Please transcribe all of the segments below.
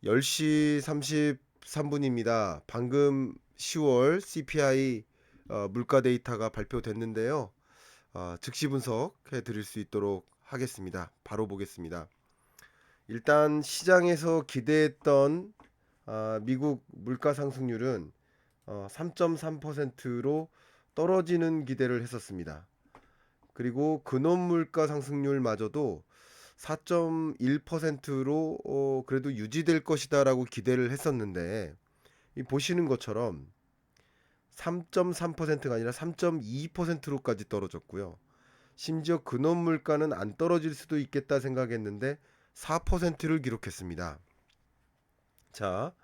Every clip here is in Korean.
10시 33분입니다. 방금 10월 CPI 물가 데이터가 발표됐는데요. 즉시 분석해 드릴 수 있도록 하겠습니다. 바로 보겠습니다. 일단 시장에서 기대했던 미국 물가 상승률은 3.3%로 떨어지는 기대를 했었습니다. 그리고 근원 물가 상승률마저도 4.1%로 그래도 유지될 것이다라고 기대를 했었는데 이 보시는 것처럼 3.3%가 아니라 3.2%로까지 떨어졌고요. 심지어 근원 물가는 안 떨어질 수도 있겠다 생각했는데 4%를 기록했습니다. 자,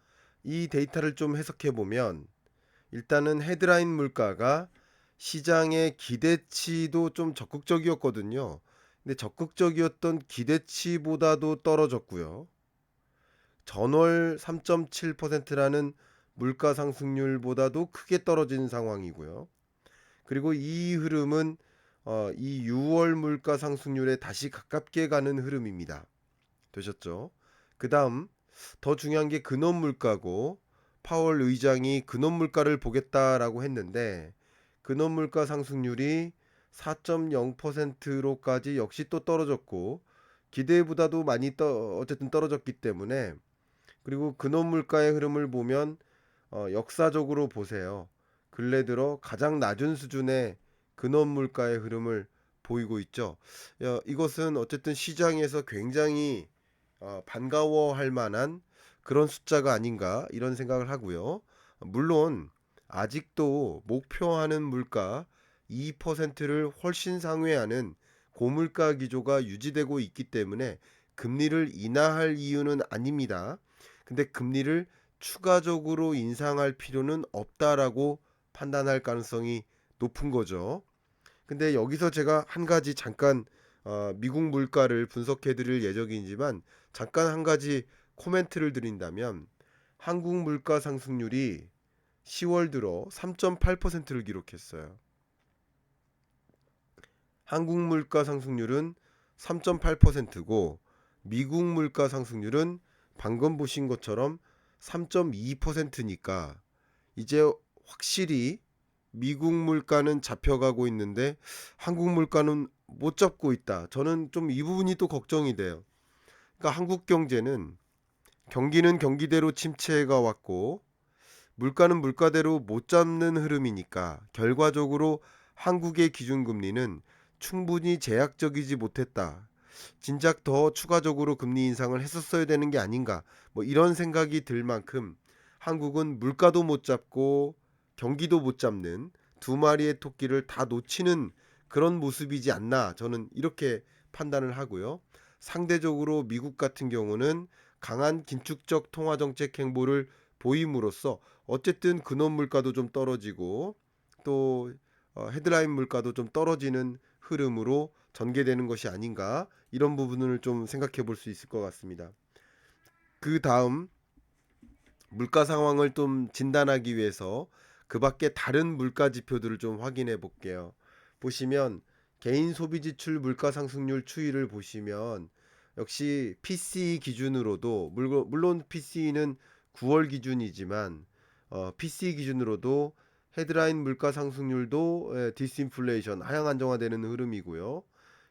이 데이터를 좀 해석해 보면 일단은 헤드라인 물가가 시장의 기대치도 좀 적극적이었거든요. 근데 적극적이었던 기대치보다도 떨어졌고요. 전월 3.7%라는 물가 상승률보다도 크게 떨어진 상황이고요. 그리고 이 흐름은 이 6월 물가 상승률에 다시 가깝게 가는 흐름입니다. 되셨죠? 그 다음 더 중요한 게 근원 물가고 파월 의장이 근원 물가를 보겠다라고 했는데 근원 물가 상승률이 4.0%로까지 역시 또 떨어졌고 기대보다도 많이 어쨌든 떨어졌기 때문에 그리고 근원 물가의 흐름을 보면 역사적으로 보세요. 근래 들어 가장 낮은 수준의 근원 물가의 흐름을 보이고 있죠. 이것은 어쨌든 시장에서 굉장히 반가워할 만한 그런 숫자가 아닌가 이런 생각을 하고요. 물론 아직도 목표하는 물가 2%를 훨씬 상회하는 고물가 기조가 유지되고 있기 때문에 금리를 인하할 이유는 아닙니다. 근데 금리를 추가적으로 인상할 필요는 없다라고 판단할 가능성이 높은 거죠. 근데 여기서 제가 한 가지 잠깐 미국 물가를 분석해 드릴 예정이지만 잠깐 한 가지 코멘트를 드린다면 한국 물가 상승률이 10월 들어 3.8%를 기록했어요. 한국 물가 상승률은 3.8%고 미국 물가 상승률은 방금 보신 것처럼 3.2%니까 이제 확실히 미국 물가는 잡혀가고 있는데 한국 물가는 못 잡고 있다. 저는 좀 이 부분이 또 걱정이 돼요. 그러니까 한국 경제는 경기는 경기대로 침체가 왔고 물가는 물가대로 못 잡는 흐름이니까 결과적으로 한국의 기준금리는 충분히 제약적이지 못했다. 진작 더 추가적으로 금리 인상을 했었어야 되는 게 아닌가. 뭐 이런 생각이 들 만큼 한국은 물가도 못 잡고 경기도 못 잡는 두 마리의 토끼를 다 놓치는 그런 모습이지 않나. 저는 이렇게 판단을 하고요. 상대적으로 미국 같은 경우는 강한 긴축적 통화 정책 행보를 보임으로써 어쨌든 근원 물가도 좀 떨어지고 또 헤드라인 물가도 좀 떨어지는 흐름으로 전개되는 것이 아닌가 이런 부분을 좀 생각해 볼 수 있을 것 같습니다. 그 다음 물가 상황을 좀 진단하기 위해서 그 밖에 다른 물가 지표들을 좀 확인해 볼게요. 보시면 개인 소비 지출 물가 상승률 추이를 보시면 역시 PCE 기준으로도 물론 PCE는 9월 기준이지만 PCE 기준으로도 헤드라인 물가 상승률도 디스인플레이션 하향 안정화되는 흐름이고요.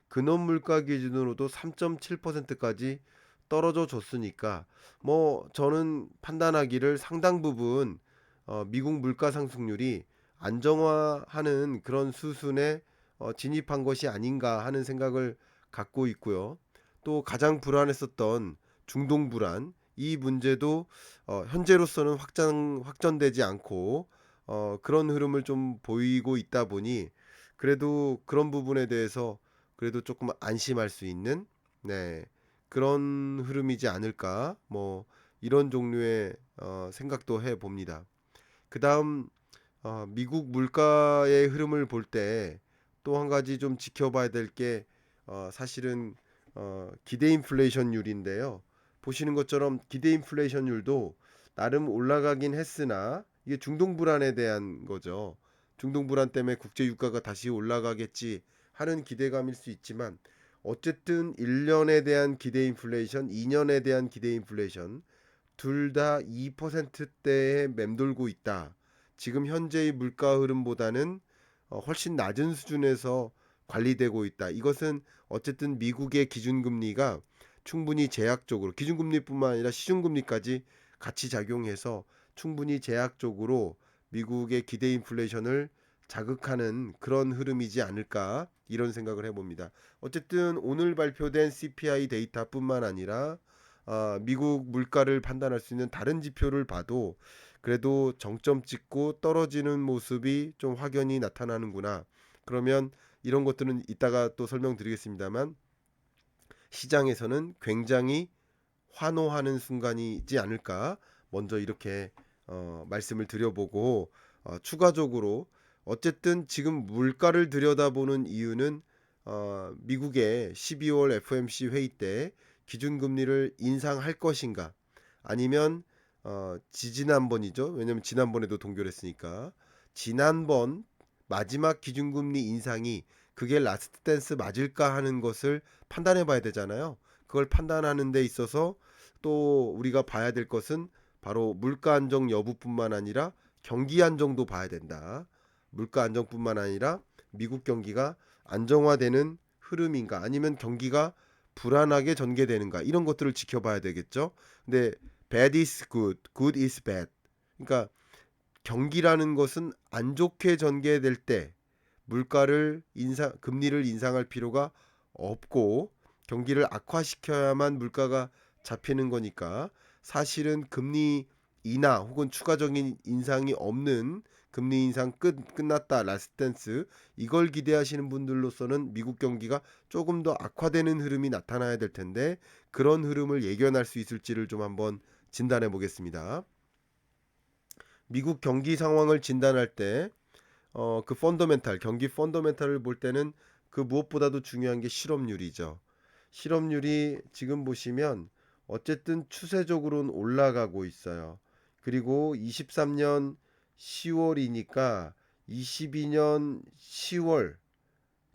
근원 물가 기준으로도 3.7%까지 떨어져 줬으니까 뭐 저는 판단하기를 상당 부분 미국 물가 상승률이 안정화하는 그런 수순에 진입한 것이 아닌가 하는 생각을 갖고 있고요. 또 가장 불안했었던 중동 불안 이 문제도 현재로서는 확전되지 않고 그런 흐름을 좀 보이고 있다 보니 그래도 그런 부분에 대해서 그래도 조금 안심할 수 있는 네 그런 흐름이지 않을까 뭐 이런 종류의 생각도 해 봅니다. 그 다음 미국 물가의 흐름을 볼 때 또 한 가지 좀 지켜봐야 될 게 사실은 기대 인플레이션율인데요. 보시는 것처럼 기대 인플레이션율도 나름 올라가긴 했으나 이게 중동 불안에 대한 거죠. 중동 불안 때문에 국제 유가가 다시 올라가겠지 하는 기대감일 수 있지만 어쨌든 1년에 대한 기대 인플레이션, 2년에 대한 기대 인플레이션 둘 다 2%대에 맴돌고 있다. 지금 현재의 물가 흐름보다는 훨씬 낮은 수준에서 관리되고 있다. 이것은 어쨌든 미국의 기준금리가 충분히 제약적으로, 기준금리뿐만 아니라 시중금리까지 같이 작용해서 충분히 제약적으로 미국의 기대 인플레이션을 자극하는 그런 흐름이지 않을까, 이런 생각을 해봅니다. 어쨌든 오늘 발표된 CPI 데이터뿐만 아니라 미국 물가를 판단할 수 있는 다른 지표를 봐도 그래도 정점 찍고 떨어지는 모습이 좀 확연히 나타나는구나. 그러면 이런 것들은 이따가 또 설명드리겠습니다만, 시장에서는 굉장히 환호하는 순간이지 않을까, 먼저 이렇게 말씀을 드려보고, 추가적으로 어쨌든 지금 물가를 들여다보는 이유는 미국의 12월 FOMC 회의 때 기준금리를 인상할 것인가, 아니면 지지난번이죠. 왜냐면 지난번에도 동결했으니까, 지난번 마지막 기준금리 인상이 그게 라스트 댄스 맞을까 하는 것을 판단해 봐야 되잖아요. 그걸 판단하는 데 있어서 또 우리가 봐야 될 것은 바로 물가 안정 여부뿐만 아니라 경기 안정도 봐야 된다. 물가 안정뿐만 아니라 미국 경기가 안정화되는 흐름인가, 아니면 경기가 불안하게 전개되는가, 이런 것들을 지켜봐야 되겠죠. 근데 bad is good, good is bad. 그러니까 경기라는 것은 안 좋게 전개될 때 물가를 금리를 인상할 필요가 없고, 경기를 악화시켜야만 물가가 잡히는 거니까, 사실은 금리 인하 혹은 추가적인 인상이 없는, 금리 인상 끝났다 라스트 댄스, 이걸 기대하시는 분들로서는 미국 경기가 조금 더 악화되는 흐름이 나타나야 될 텐데, 그런 흐름을 예견할 수 있을지를 좀 한번 진단해 보겠습니다. 미국 경기 상황을 진단할 때 그 펀더멘탈, 경기 펀더멘탈을 볼 때는 그 무엇보다도 중요한 게 실업률이죠. 실업률이 지금 보시면 어쨌든 추세적으로는 올라가고 있어요. 그리고 23년 10월이니까 22년 10월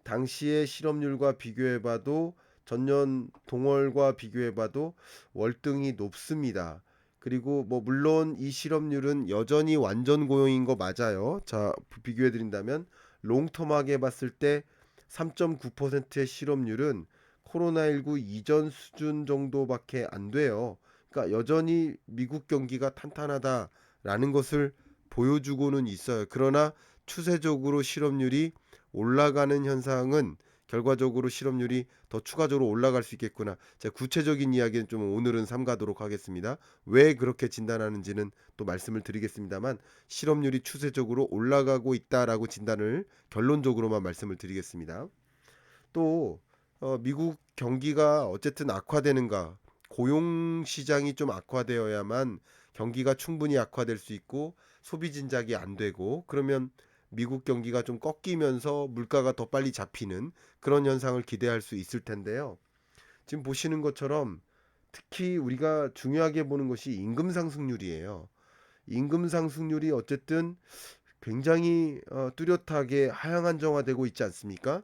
당시의 실업률과 비교해봐도, 전년 동월과 비교해봐도 월등히 높습니다. 그리고 뭐 물론 이 실업률은 여전히 완전 고용인 거 맞아요. 자, 비교해 드린다면 롱텀하게 봤을 때 3.9%의 실업률은 코로나19 이전 수준 정도밖에 안 돼요. 그러니까 여전히 미국 경기가 탄탄하다라는 것을 보여주고는 있어요. 그러나 추세적으로 실업률이 올라가는 현상은, 결과적으로 실업률이 더 추가적으로 올라갈 수 있겠구나. 자, 구체적인 이야기는 좀 오늘은 삼가도록 하겠습니다. 왜 그렇게 진단하는지는 또 말씀을 드리겠습니다만, 실업률이 추세적으로 올라가고 있다라고 진단을 결론적으로만 말씀을 드리겠습니다. 또 미국 경기가 어쨌든 악화되는가, 고용 시장이 좀 악화되어야만 경기가 충분히 악화될 수 있고 소비 진작이 안 되고, 그러면 미국 경기가 좀 꺾이면서 물가가 더 빨리 잡히는 그런 현상을 기대할 수 있을 텐데요. 지금 보시는 것처럼 특히 우리가 중요하게 보는 것이 임금 상승률이에요. 임금 상승률이 어쨌든 굉장히 뚜렷하게 하향 안정화되고 있지 않습니까?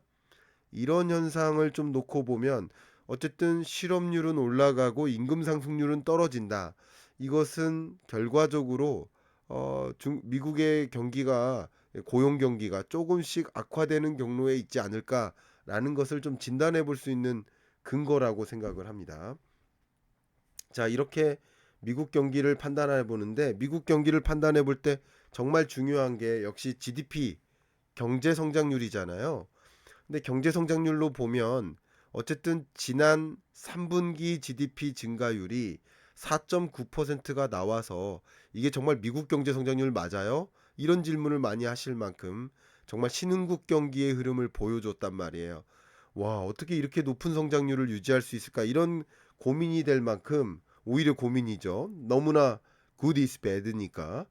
이런 현상을 좀 놓고 보면 어쨌든 실업률은 올라가고 임금 상승률은 떨어진다. 이것은 결과적으로 미국의 경기가, 고용 경기가 조금씩 악화되는 경로에 있지 않을까라는 것을 좀 진단해 볼 수 있는 근거라고 생각을 합니다. 자, 이렇게 미국 경기를 판단해 보는데, 미국 경기를 판단해 볼 때 정말 중요한 게 역시 GDP, 경제 성장률이잖아요. 근데 경제 성장률로 보면 어쨌든 지난 3분기 GDP 증가율이 4.9%가 나와서, 이게 정말 미국 경제 성장률 맞아요? 이런 질문을 많이 하실 만큼 정말 신흥국 경기의 흐름을 보여줬단 말이에요. 와, 어떻게 이렇게 높은 성장률을 유지할 수 있을까? 이런 고민이 될 만큼, 오히려 고민이죠. 너무나 good is bad니까.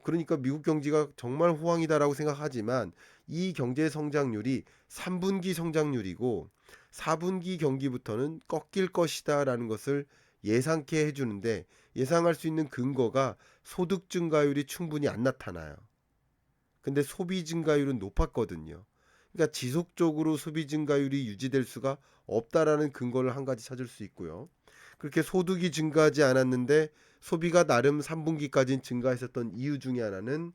그러니까 미국 경제가 정말 호황이다라고 생각하지만, 이 경제 성장률이 3분기 성장률이고 4분기 경기부터는 꺾일 것이다라는 것을 예상케 해주는데, 예상할 수 있는 근거가 소득 증가율이 충분히 안 나타나요. 근데 소비 증가율은 높았거든요. 그러니까 지속적으로 소비 증가율이 유지될 수가 없다라는 근거를 한 가지 찾을 수 있고요. 그렇게 소득이 증가하지 않았는데 소비가 나름 3분기까지는 증가했었던 이유 중에 하나는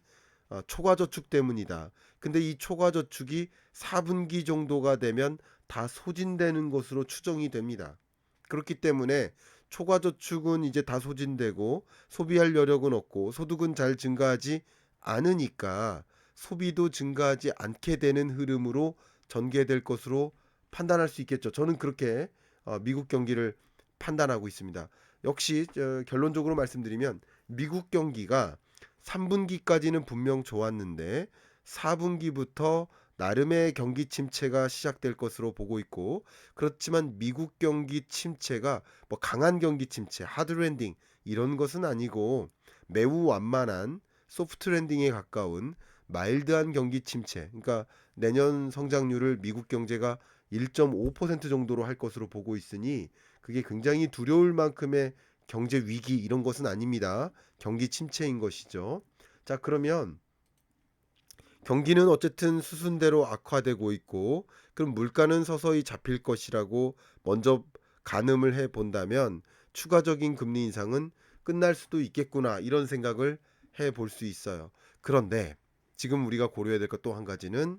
초과저축 때문이다. 근데 이 초과저축이 4분기 정도가 되면 다 소진되는 것으로 추정이 됩니다. 그렇기 때문에 초과저축은 이제 다 소진되고 소비할 여력은 없고 소득은 잘 증가하지 않으니까 소비도 증가하지 않게 되는 흐름으로 전개될 것으로 판단할 수 있겠죠. 저는 그렇게 미국 경기를 판단하고 있습니다. 역시 결론적으로 말씀드리면 미국 경기가 3분기까지는 분명 좋았는데 4분기부터 나름의 경기 침체가 시작될 것으로 보고 있고, 그렇지만 미국 경기 침체가 뭐 강한 경기 침체, 하드 랜딩 이런 것은 아니고 매우 완만한 소프트 랜딩에 가까운 마일드한 경기 침체. 그러니까 내년 성장률을 미국 경제가 1.5% 정도로 할 것으로 보고 있으니 그게 굉장히 두려울 만큼의 경제 위기 이런 것은 아닙니다. 경기 침체인 것이죠. 자, 그러면 경기는 어쨌든 수순대로 악화되고 있고, 그럼 물가는 서서히 잡힐 것이라고 먼저 가늠을 해 본다면 추가적인 금리 인상은 끝날 수도 있겠구나 이런 생각을 해 볼 수 있어요. 그런데 지금 우리가 고려해야 될 것 또 한 가지는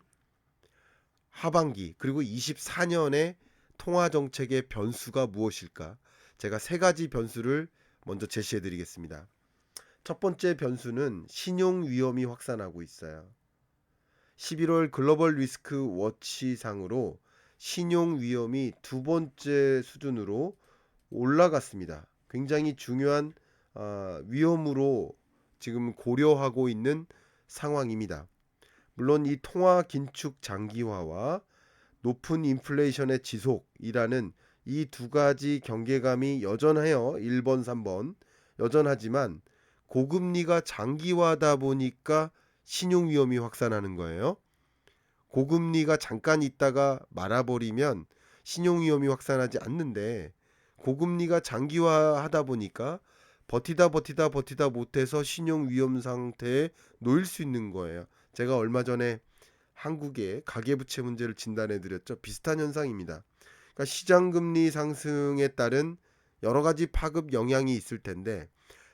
하반기 그리고 24년의 통화 정책의 변수가 무엇일까? 제가 세 가지 변수를 먼저 제시해 드리겠습니다. 첫 번째 변수는 신용 위험이 확산하고 있어요. 11월 글로벌 리스크 워치상으로 신용 위험이 두 번째 수준으로 올라갔습니다. 굉장히 중요한 위험으로 지금 고려하고 있는 상황입니다. 물론 이 통화 긴축 장기화와 높은 인플레이션의 지속이라는 이 두 가지 경계감이 여전해요. 1번, 3번. 여전하지만 고금리가 장기화하다 보니까 신용 위험이 확산하는 거예요. 고금리가 잠깐 있다가 말아버리면 신용 위험이 확산하지 않는데, 고금리가 장기화하다 보니까 버티다 못해서 신용 위험 상태에 놓일 수 있는 거예요. 제가 얼마 전에 한국의 가계부채 문제를 진단해 드렸죠. 비슷한 현상입니다. 그러니까 시장 금리 상승에 따른 여러 가지 파급 영향이 있을 텐데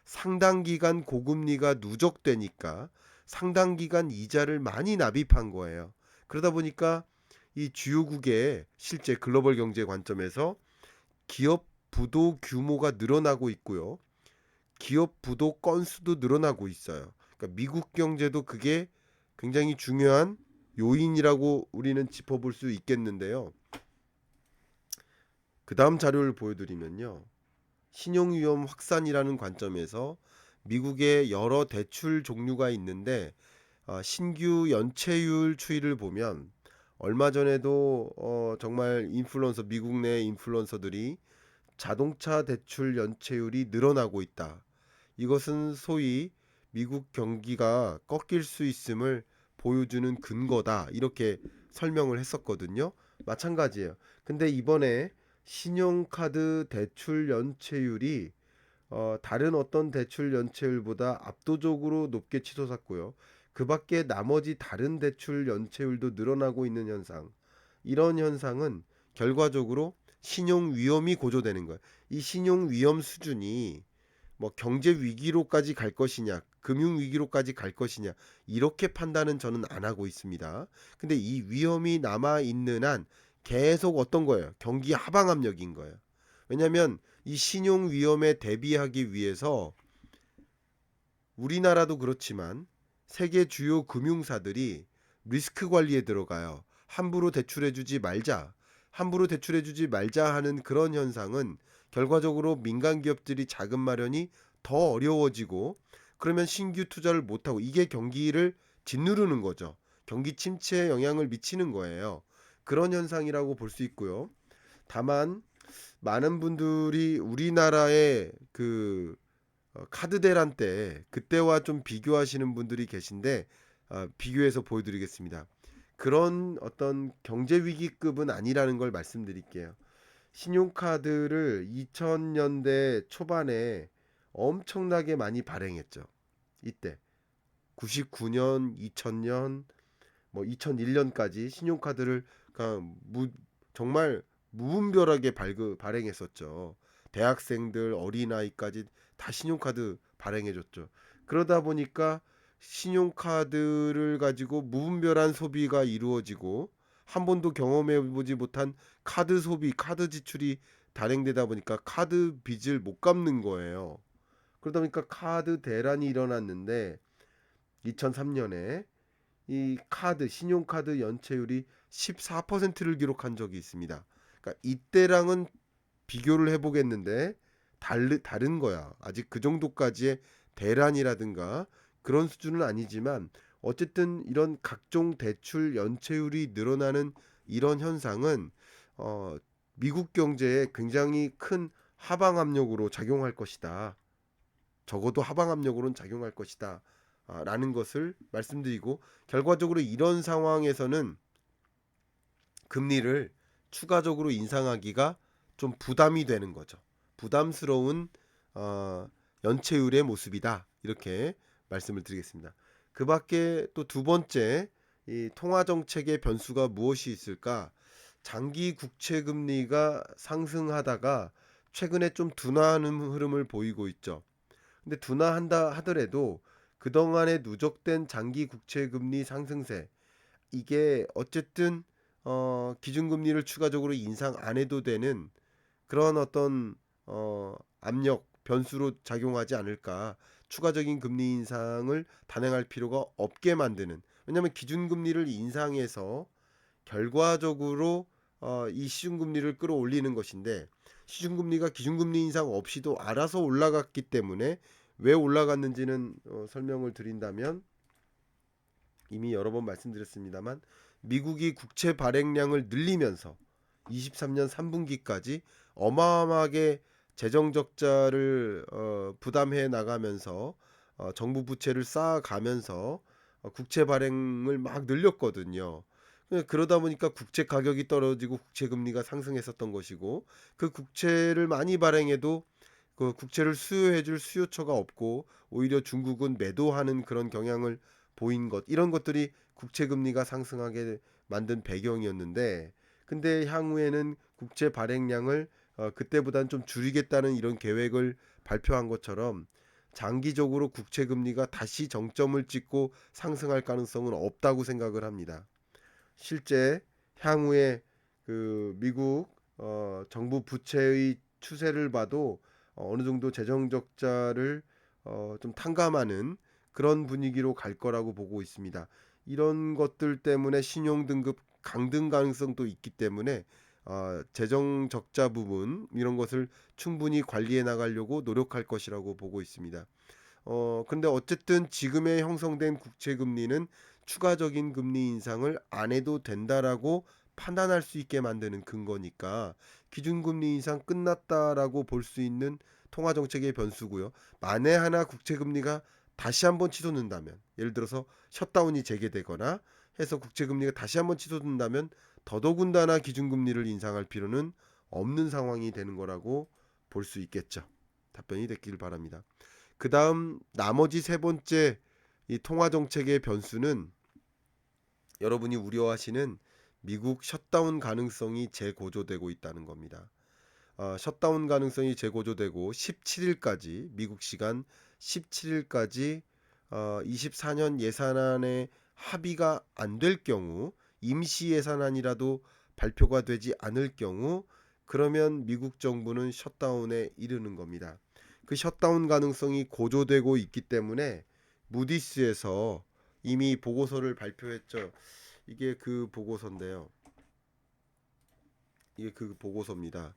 상당 기간 고금리가 누적되니까 상당 기간 이자를 많이 납입한 거예요. 그러다 보니까 이 주요국의 실제 글로벌 경제 관점에서 기업 부도 규모가 늘어나고 있고요. 기업 부도 건수도 늘어나고 있어요. 그러니까 미국 경제도 그게 굉장히 중요한 요인이라고 우리는 짚어볼 수 있겠는데요. 그 다음 자료를 보여드리면요. 신용위험 확산이라는 관점에서 미국의 여러 대출 종류가 있는데 신규 연체율 추이를 보면 얼마 전에도 정말 미국 내 인플루언서들이 자동차 대출 연체율이 늘어나고 있다. 이것은 소위 미국 경기가 꺾일 수 있음을 보여주는 근거다. 이렇게 설명을 했었거든요. 마찬가지예요. 근데 이번에 신용카드 대출 연체율이 다른 어떤 대출 연체율보다 압도적으로 높게 치솟았고요. 그 밖에 나머지 다른 대출 연체율도 늘어나고 있는 현상. 이런 현상은 결과적으로 신용 위험이 고조되는 거예요. 이 신용 위험 수준이 뭐 경제 위기로까지 갈 것이냐, 금융 위기로까지 갈 것이냐, 이렇게 판단은 저는 안 하고 있습니다. 근데 이 위험이 남아 있는 한 계속 어떤 거예요? 경기 하방 압력인 거예요. 왜냐하면 이 신용 위험에 대비하기 위해서 우리나라도 그렇지만 세계 주요 금융사들이 리스크 관리에 들어가요. 함부로 대출해주지 말자. 함부로 대출해주지 말자 하는 그런 현상은 결과적으로 민간 기업들이 자금 마련이 더 어려워지고, 그러면 신규 투자를 못하고 이게 경기를 짓누르는 거죠. 경기 침체에 영향을 미치는 거예요. 그런 현상이라고 볼 수 있고요. 다만 많은 분들이 우리나라의 카드 대란 때 그때와 좀 비교하시는 분들이 계신데 비교해서 보여드리겠습니다. 그런 어떤 경제 위기급은 아니라는 걸 말씀드릴게요. 신용카드를 2000년대 초반에 엄청나게 많이 발행했죠. 이때 99년, 2000년, 뭐 2001년까지 신용카드를 정말 무분별하게 발행했었죠. 대학생들, 어린아이까지 다 신용카드 발행해 줬죠. 그러다 보니까 신용카드를 가지고 무분별한 소비가 이루어지고 한 번도 경험해 보지 못한 카드 소비, 카드 지출이 단행되다 보니까 카드 빚을 못 갚는 거예요. 그러다 보니까 카드 대란이 일어났는데 2003년에 이 카드 신용카드 연체율이 14%를 기록한 적이 있습니다. 그러니까 이때랑은 비교를 해보겠는데 다른 거야. 아직 그 정도까지의 대란이라든가 그런 수준은 아니지만 어쨌든 이런 각종 대출 연체율이 늘어나는 이런 현상은 어, 미국 경제에 굉장히 큰 하방 압력으로 작용할 것이다. 적어도 하방 압력으로는 작용할 것이다. 라는 것을 말씀드리고 결과적으로 이런 상황에서는 금리를 추가적으로 인상하기가 좀 부담이 되는 거죠. 부담스러운 어, 연체율의 모습이다. 이렇게 말씀을 드리겠습니다. 그 밖에 또 두 번째 이 통화 정책의 변수가 무엇이 있을까? 장기 국채 금리가 상승하다가 최근에 좀 둔화하는 흐름을 보이고 있죠. 근데 둔화한다 하더라도 그동안에 누적된 장기 국채 금리 상승세 이게 어쨌든 기준금리를 추가적으로 인상 안 해도 되는 그런 어떤 압력 변수로 작용하지 않을까. 추가적인 금리 인상을 단행할 필요가 없게 만드는. 왜냐하면 기준금리를 인상해서 결과적으로 이 시중금리를 끌어올리는 것인데 시중금리가 기준금리 인상 없이도 알아서 올라갔기 때문에 왜 올라갔는지는 설명을 드린다면 이미 여러 번 말씀드렸습니다만 미국이 국채 발행량을 늘리면서 23년 3분기까지 어마어마하게 재정 적자를 부담해 나가면서 정부 부채를 쌓아가면서 국채 발행을 막 늘렸거든요. 그러다 보니까 국채 가격이 떨어지고 국채 금리가 상승했었던 것이고 그 국채를 많이 발행해도 그 국채를 수요해줄 수요처가 없고 오히려 중국은 매도하는 그런 경향을 보인 것 이런 것들이 국채 금리가 상승하게 만든 배경이었는데 근데 향후에는 국채 발행량을 그때보단 좀 줄이겠다는 이런 계획을 발표한 것처럼 장기적으로 국채 금리가 다시 정점을 찍고 상승할 가능성은 없다고 생각을 합니다. 실제 향후에 그 미국 정부 부채의 추세를 봐도 어느 정도 재정 적자를 좀 탕감하는 그런 분위기로 갈 거라고 보고 있습니다. 이런 것들 때문에 신용 등급 강등 가능성도 있기 때문에 재정 적자 부분 이런 것을 충분히 관리해 나가려고 노력할 것이라고 보고 있습니다. 근데 어쨌든 지금의 형성된 국채 금리는 추가적인 금리 인상을 안 해도 된다라고 판단할 수 있게 만드는 근거니까 기준금리 인상 끝났다라고 볼 수 있는 통화정책의 변수고요. 만에 하나 국채금리가 다시 한번 치솟는다면 예를 들어서 셧다운이 재개되거나 해서 국채금리가 다시 한번 치솟는다면 더더군다나 기준금리를 인상할 필요는 없는 상황이 되는 거라고 볼 수 있겠죠. 답변이 됐길 바랍니다. 그 다음 나머지 세 번째 이 통화 정책의 변수는 여러분이 우려하시는 미국 셧다운 가능성이 재고조되고 있다는 겁니다. 셧다운 가능성이 재고조되고 17일까지 미국 시간 17일까지 24년 예산안에 합의가 안 될 경우 임시 예산안이라도 발표가 되지 않을 경우 그러면 미국 정부는 셧다운에 이르는 겁니다. 그 셧다운 가능성이 고조되고 있기 때문에 무디스에서 이미 보고서를 발표했죠. 이게 그 보고서인데요. 이게 그 보고서입니다.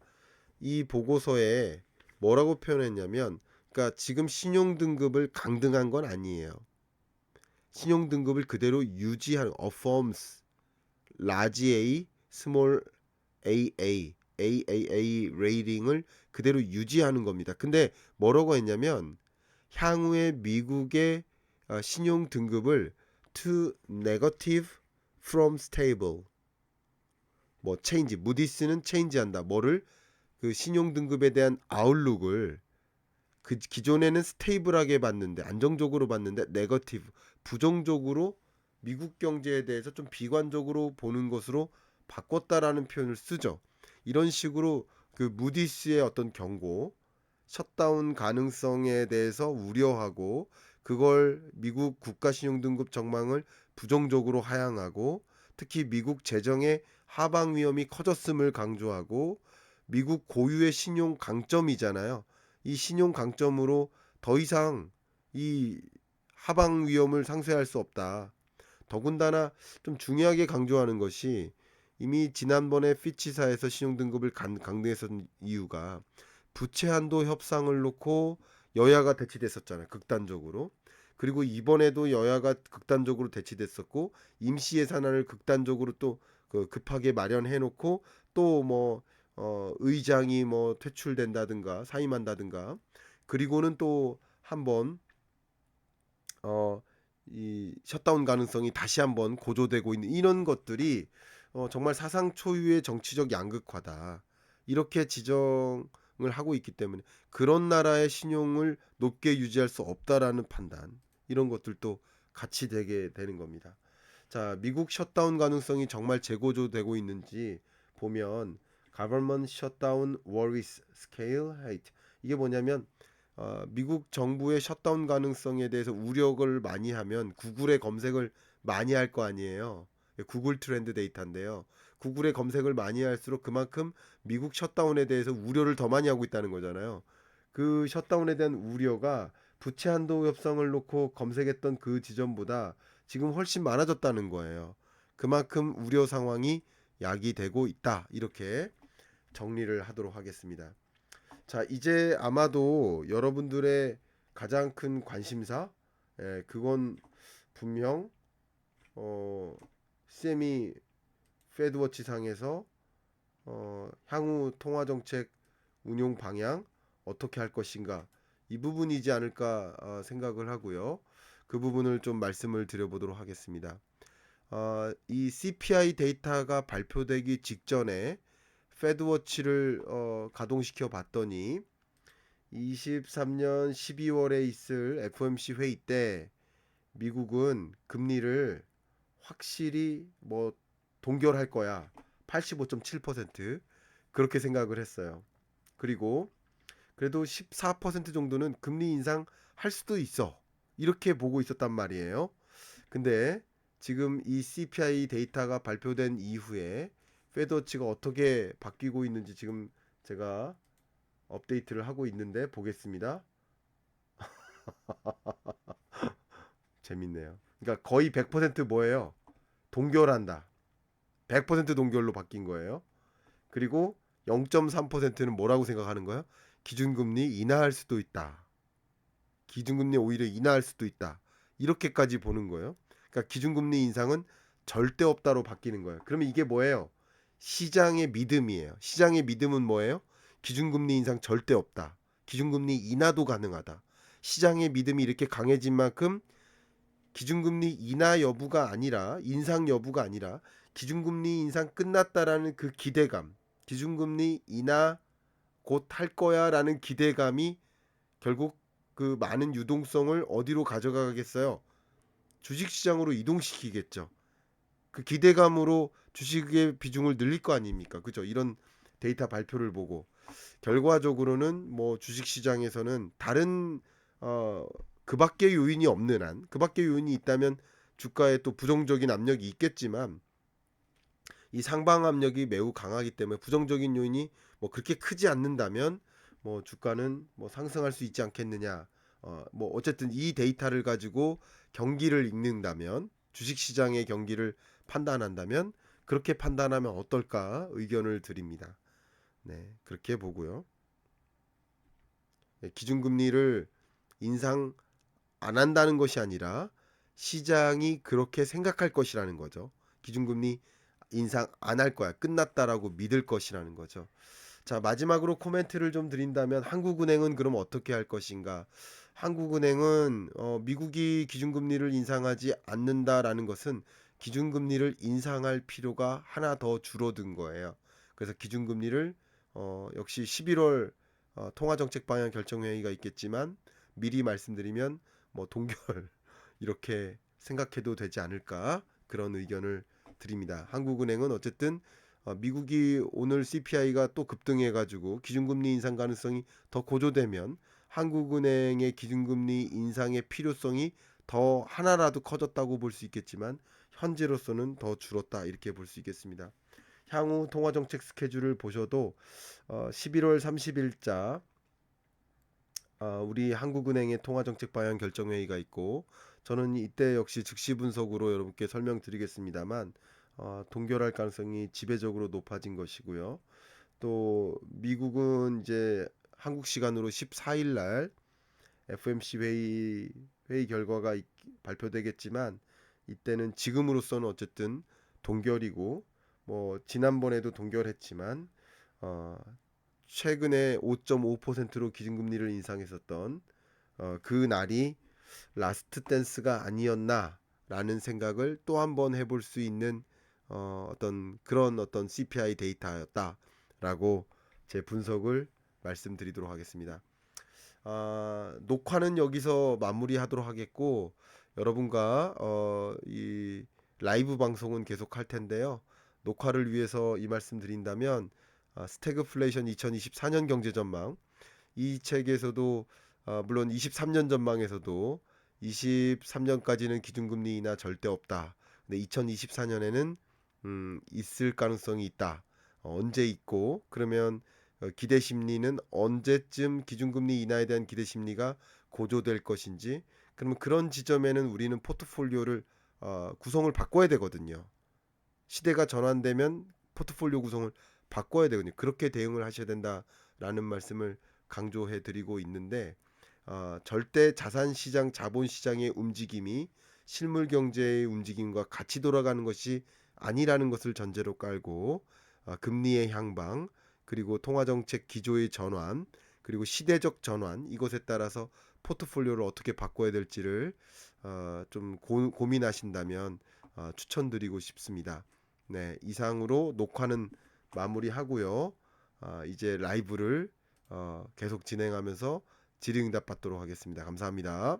이 보고서에 뭐라고 표현했냐면 그러니까 지금 신용 등급을 강등한 건 아니에요. 신용 등급을 그대로 유지하는 affirms large A, small AAA 레이팅을 그대로 유지하는 겁니다. 근데 뭐라고 했냐면 향후에 미국의 신용 등급을 to negative from stable 뭐 change 무디스는 change한다. 뭐를 그 신용 등급에 대한 아웃룩을 그 기존에는 스테이블하게 봤는데 안정적으로 봤는데 네거티브 부정적으로 미국 경제에 대해서 좀 비관적으로 보는 것으로 바꿨다라는 표현을 쓰죠. 이런 식으로 그 무디스의 어떤 경고, 셧다운 가능성에 대해서 우려하고 그걸 미국 국가신용등급 전망을 부정적으로 하향하고 특히 미국 재정의 하방 위험이 커졌음을 강조하고 미국 고유의 신용 강점이잖아요. 이 신용 강점으로 더 이상 이 하방 위험을 상쇄할 수 없다. 더군다나 좀 중요하게 강조하는 것이 이미 지난번에 피치사에서 신용등급을 강등했던 이유가 부채 한도 협상을 놓고 여야가 대치됐었잖아요. 극단적으로. 그리고 이번에도 여야가 극단적으로 대치됐었고 임시 예산안을 극단적으로 또 그 급하게 마련해 놓고 또 뭐 의장이 뭐 퇴출된다든가 사임한다든가 그리고는 또 한번 어 이 셧다운 가능성이 다시 한번 고조되고 있는 이런 것들이 정말 사상 초유의 정치적 양극화다. 이렇게 지정을 하고 있기 때문에 그런 나라의 신용을 높게 유지할 수 없다라는 판단. 이런 것들도 같이 되게 되는 겁니다. 자, 미국 셧다운 가능성이 정말 재고조되고 있는지 보면 Government Shutdown Worries Scale Height 이게 뭐냐면 미국 정부의 셧다운 가능성에 대해서 우려를 많이 하면 구글에 검색을 많이 할 거 아니에요. 구글 트렌드 데이터인데요. 구글에 검색을 많이 할수록 그만큼 미국 셧다운에 대해서 우려를 더 많이 하고 있다는 거잖아요. 그 셧다운에 대한 우려가 부채 한도 협상을 놓고 검색했던 그 지점보다 지금 훨씬 많아졌다는 거예요. 그만큼 우려 상황이 야기되고 있다. 이렇게 정리를 하도록 하겠습니다. 자, 이제 아마도 여러분들의 가장 큰 관심사, 그건 분명 CME 페드워치 상에서 향후 통화 정책 운용 방향 어떻게 할 것인가 이 부분이지 않을까 생각을 하고요. 그 부분을 좀 말씀을 드려보도록 하겠습니다. 이 CPI 데이터가 발표되기 직전에 페드워치를 가동시켜 봤더니 23년 12월에 있을 FOMC 회의 때 미국은 금리를 확실히 뭐 동결할 거야. 85.7% 그렇게 생각을 했어요. 그리고 그래도 14% 정도는 금리 인상 할 수도 있어. 이렇게 보고 있었단 말이에요. 근데 지금 이 CPI 데이터가 발표된 이후에 페드워치가 어떻게 바뀌고 있는지 지금 제가 업데이트를 하고 있는데 보겠습니다. 재밌네요. 그러니까 거의 100% 뭐예요? 동결한다. 100% 동결로 바뀐 거예요. 그리고 0.3%는 뭐라고 생각하는 거예요? 기준금리 인하할 수도 있다. 기준금리 오히려 인하할 수도 있다. 이렇게까지 보는 거예요. 그러니까 기준금리 인상은 절대 없다로 바뀌는 거예요. 그러면 이게 뭐예요? 시장의 믿음이에요. 시장의 믿음은 뭐예요? 기준금리 인상 절대 없다. 기준금리 인하도 가능하다. 시장의 믿음이 이렇게 강해진 만큼 기준금리 인하 여부가 아니라 인상 여부가 아니라 기준금리 인상 끝났다라는 그 기대감, 기준금리 인하 곧 할 거야라는 기대감이 결국 그 많은 유동성을 어디로 가져가겠어요? 주식시장으로 이동시키겠죠. 그 기대감으로 주식의 비중을 늘릴 거 아닙니까? 그죠? 이런 데이터 발표를 보고 결과적으로는 뭐 주식시장에서는 다른 어, 그밖에 요인이 없는 한, 그밖에 요인이 있다면 주가에 또 부정적인 압력이 있겠지만 이 상방 압력이 매우 강하기 때문에 부정적인 요인이 뭐 그렇게 크지 않는다면 뭐 주가는 뭐 상승할 수 있지 않겠느냐. 뭐 어쨌든 이 데이터를 가지고 경기를 읽는다면 주식 시장의 경기를 판단한다면 그렇게 판단하면 어떨까 의견을 드립니다. 네, 그렇게 보고요. 기준금리를 인상 안 한다는 것이 아니라 시장이 그렇게 생각할 것이라는 거죠. 기준금리 인상 안 할 거야. 끝났다라고 믿을 것이라는 거죠. 자, 마지막으로 코멘트를 좀 드린다면 한국은행은 그럼 어떻게 할 것인가? 한국은행은 미국이 기준금리를 인상하지 않는다라는 것은 기준금리를 인상할 필요가 하나 더 줄어든 거예요. 그래서 기준금리를 역시 11월 통화정책 방향 결정회의가 있겠지만 미리 말씀드리면 뭐 동결 이렇게 생각해도 되지 않을까 그런 의견을 드립니다. 한국은행은 어쨌든 미국이 오늘 CPI가 또 급등해 가지고 기준금리 인상 가능성이 더 고조되면 한국은행의 기준금리 인상의 필요성이 더 하나라도 커졌다고 볼 수 있겠지만 현재로서는 더 줄었다 이렇게 볼 수 있겠습니다. 향후 통화정책 스케줄을 보셔도 11월 30일자 우리 한국은행의 통화정책 방향 결정회의가 있고, 저는 이때 역시 즉시 분석으로 여러분께 설명드리겠습니다만 동결할 가능성이 지배적으로 높아진 것이고요. 또 미국은 이제 한국 시간으로 14일 날 FOMC 회의 결과가 발표되겠지만, 이때는 지금으로서는 어쨌든 동결이고, 뭐 지난번에도 동결했지만 어, 최근에 5.5%로 기준금리를 인상했었던 그 날이 라스트 댄스가 아니었나라는 생각을 또 한번 해볼 수 있는 어떤 그런 어떤 CPI 데이터였다라고 제 분석을 말씀드리도록 하겠습니다. 녹화는 여기서 마무리하도록 하겠고, 여러분과 이 라이브 방송은 계속 할 텐데요. 녹화를 위해서 이 말씀 드린다면 스태그플레이션 2024년 경제전망, 이 책에서도 물론 23년 전망에서도 23년까지는 기준금리 인하 절대 없다. 근데 2024년에는 있을 가능성이 있다. 언제 있고, 그러면 기대 심리는 언제쯤 기준금리 인하에 대한 기대 심리가 고조될 것인지, 그러면 그런 지점에는 우리는 포트폴리오를 구성을 바꿔야 되거든요. 시대가 전환되면 포트폴리오 구성을 바꿔야 되거든요. 그렇게 대응을 하셔야 된다라는 말씀을 강조해 드리고 있는데, 절대 자산 시장, 자본 시장의 움직임이 실물 경제의 움직임과 같이 돌아가는 것이 아니라는 것을 전제로 깔고, 금리의 향방, 그리고 통화정책 기조의 전환, 그리고 시대적 전환, 이것에 따라서 포트폴리오를 어떻게 바꿔야 될지를 좀 고민하신다면 추천드리고 싶습니다. 네, 이상으로 녹화는 마무리하고요. 이제 라이브를 계속 진행하면서 질의응답 받도록 하겠습니다. 감사합니다.